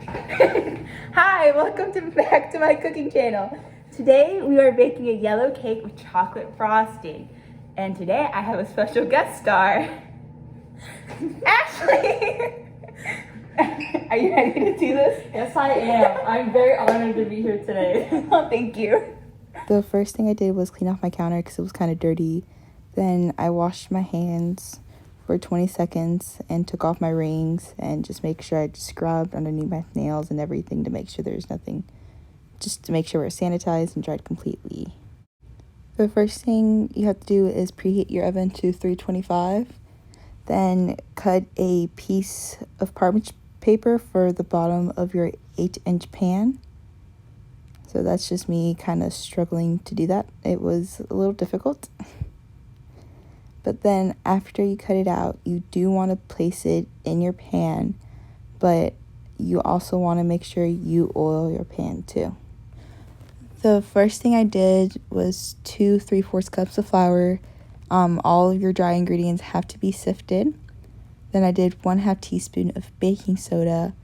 Hi, back to my cooking channel. Today we are baking a yellow cake with chocolate frosting. And today I have a special guest star. Ashley! Are you ready to do this? Yes, I am. I'm very honored to be here today. Oh, thank you. The first thing I did was clean off my counter because it was kind of dirty. Then I washed my hands for 20 seconds and took off my rings and just make sure I scrubbed underneath my nails and everything to make sure there's nothing, just to make sure we're sanitized and dried completely. The first thing you have to do is preheat your oven to 325. Then cut a piece of parchment paper for the bottom of your 8-inch pan. So that's just me kind of struggling to do that. It was a little difficult. But then after you cut it out, you do want to place it in your pan, but you also want to make sure you oil your pan too. The first thing I did was 2 3/4 cups of flour. All of your dry ingredients have to be sifted. Then I did 1/2 teaspoon of baking soda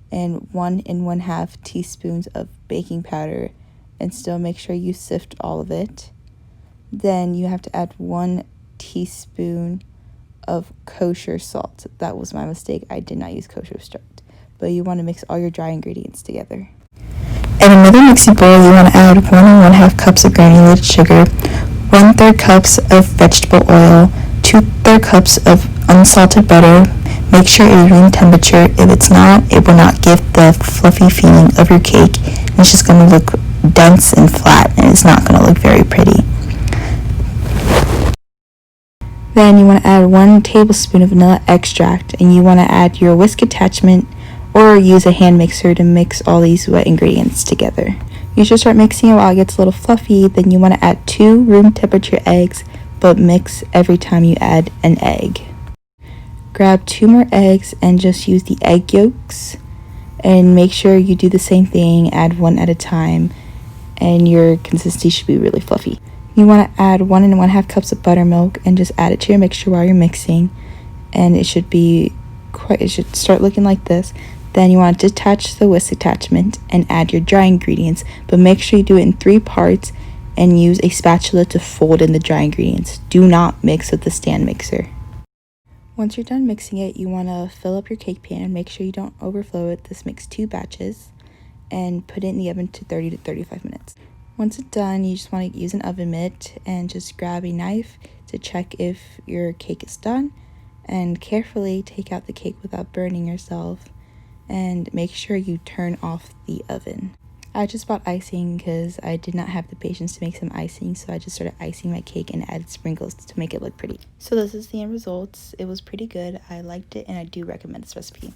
and 1 1/2 teaspoons of baking powder, and still make sure you sift all of it. Then you have to add 1 teaspoon of kosher salt. That was my mistake. I did not use kosher salt. But you want to mix all your dry ingredients together. In another mixing bowl, you want to add 1 1/2 cups of granulated sugar, 1/3 cups of vegetable oil, 2/3 cups of unsalted butter. Make sure it is room temperature. If it's not, it will not give the fluffy feeling of your cake. It's just going to look dense and flat, and it's not going to look very pretty. Then you want to add 1 tablespoon of vanilla extract, and you want to add your whisk attachment or use a hand mixer to mix all these wet ingredients together. You should start mixing it while it gets a little fluffy. Then you want to add 2 room temperature eggs, but mix every time you add an egg. Grab 2 more eggs and just use the egg yolks, and make sure you do the same thing, add 1 at a time, and your consistency should be really fluffy. You want to add 1 1/2 cups of buttermilk and just add it to your mixture while you're mixing, and it should start looking like this. Then you want to detach the whisk attachment and add your dry ingredients, but make sure you do it in 3 parts and use a spatula to fold in the dry ingredients. Do not mix with the stand mixer. Once you're done mixing it, you want to fill up your cake pan and make sure you don't overflow it. This makes 2 batches, and put it in the oven to 30 to 35 minutes. Once it's done, you just want to use an oven mitt and just grab a knife to check if your cake is done, and carefully take out the cake without burning yourself, and make sure you turn off the oven. I just bought icing because I did not have the patience to make some icing, so I just started icing my cake and added sprinkles to make it look pretty. So this is the end results. It was pretty good. I liked it, and I do recommend this recipe.